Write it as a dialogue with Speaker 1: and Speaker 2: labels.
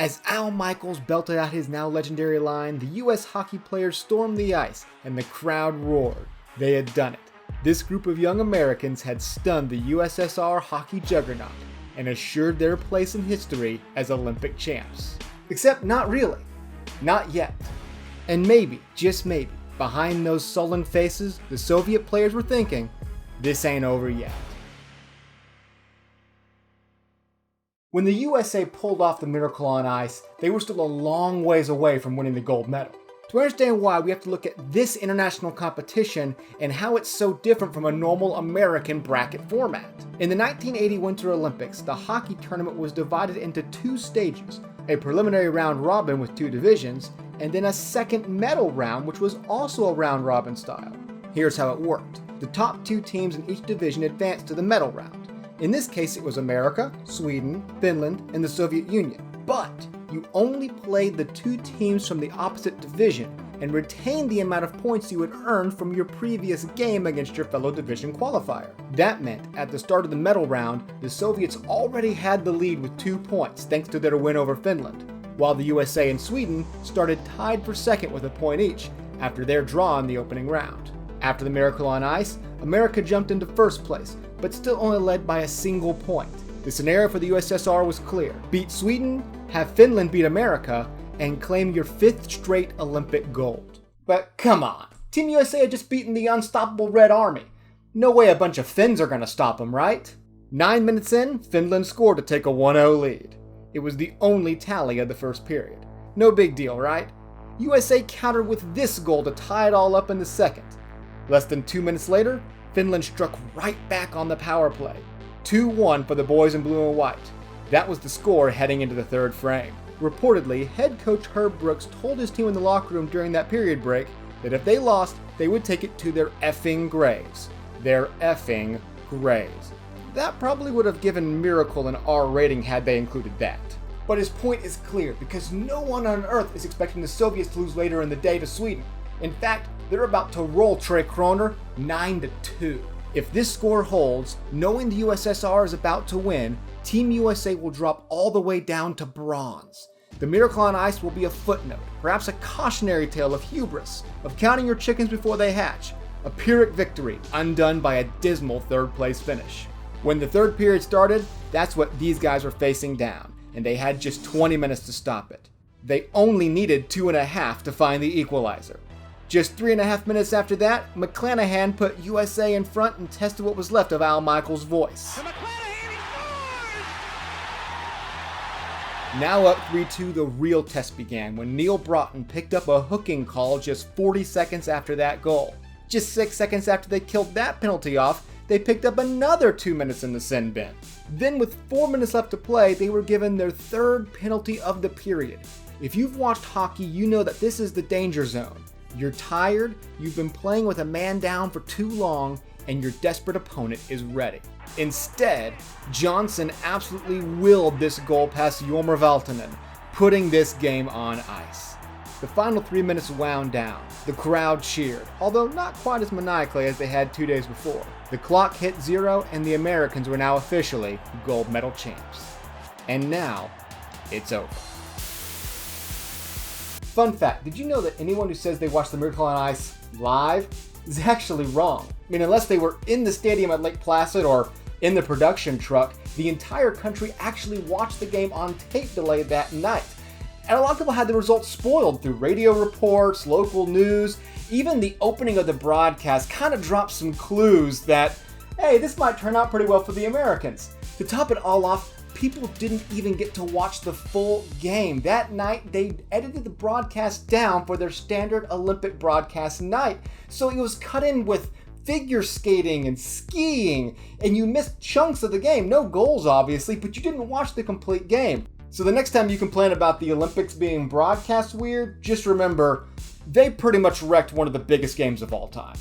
Speaker 1: As Al Michaels belted out his now legendary line, the US hockey players stormed the ice and the crowd roared. They had done it. This group of young Americans had stunned the USSR hockey juggernaut and assured their place in history as Olympic champs. Except not really. Not yet. And maybe, just maybe, behind those sullen faces, the Soviet players were thinking, this ain't over yet. When the USA pulled off the miracle on ice, they were still a long ways away from winning the gold medal. To understand why, we have to look at this international competition and how it's so different from a normal American bracket format. In the 1980 Winter Olympics, the hockey tournament was divided into two stages, a preliminary round robin with two divisions, and then a second medal round which was also a round robin style. Here's how it worked. The top two teams in each division advanced to the medal round. In this case, it was America, Sweden, Finland, and the Soviet Union. But you only played the two teams from the opposite division and retained the amount of points you had earned from your previous game against your fellow division qualifier. That meant, at the start of the medal round, the Soviets already had the lead with 2 points thanks to their win over Finland, while the USA and Sweden started tied for second with a point each after their draw in the opening round. After the miracle on ice, America jumped into first place, but still only led by a single point. The scenario for the USSR was clear. Beat Sweden, have Finland beat America, and claim your 5th straight Olympic gold. But come on, Team USA had just beaten the unstoppable Red Army. No way a bunch of Finns are gonna stop them, right? 9 minutes in, Finland scored to take a 1-0 lead. It was the only tally of the first period. No big deal, right? USA countered with this goal to tie it all up in the second. Less than 2 minutes later, Finland struck right back on the power play. 2-1 for the boys in blue and white. That was the score heading into the third frame. Reportedly, head coach Herb Brooks told his team in the locker room during that period break that if they lost, they would take it to their effing graves. Their effing graves. That probably would have given Miracle an R rating had they included that. But his point is clear, because no one on earth is expecting the Soviets to lose later in the day to Sweden. In fact, they're about to roll Tre Kronor 9-2. If this score holds, knowing the USSR is about to win, Team USA will drop all the way down to bronze. The miracle on ice will be a footnote, perhaps a cautionary tale of hubris, of counting your chickens before they hatch, a Pyrrhic victory undone by a dismal third-place finish. When the third period started, that's what these guys were facing down, and they had just 20 minutes to stop it. They only needed 2.5 to find the equalizer. Just 3.5 minutes after that, McClanahan put USA in front and tested what was left of Al Michaels' voice. Now up 3-2, the real test began when Neil Broughton picked up a hooking call just 40 seconds after that goal. Just 6 seconds after they killed that penalty off, they picked up another 2 minutes in the sin bin. Then with 4 minutes left to play, they were given their third penalty of the period. If you've watched hockey, you know that this is the danger zone. You're tired, you've been playing with a man down for too long, and your desperate opponent is ready. Instead, Johnson absolutely willed this goal past Jorma Valtonen, putting this game on ice. The final 3 minutes wound down. The crowd cheered, although not quite as maniacally as they had 2 days before. The clock hit 0, and the Americans were now officially gold medal champs. And now, it's over. Fun fact, did you know that anyone who says they watched the Miracle on Ice live is actually wrong? I mean, unless they were in the stadium at Lake Placid or in the production truck, the entire country actually watched the game on tape delay that night. And a lot of people had the results spoiled through radio reports, local news. Even the opening of the broadcast kind of dropped some clues that, hey, this might turn out pretty well for the Americans. To top it all off, people didn't even get to watch the full game. That night, they edited the broadcast down for their standard Olympic broadcast night. So it was cut in with figure skating and skiing, and you missed chunks of the game. No goals, obviously, but you didn't watch the complete game. So the next time you complain about the Olympics being broadcast weird, just remember, they pretty much wrecked one of the biggest games of all time.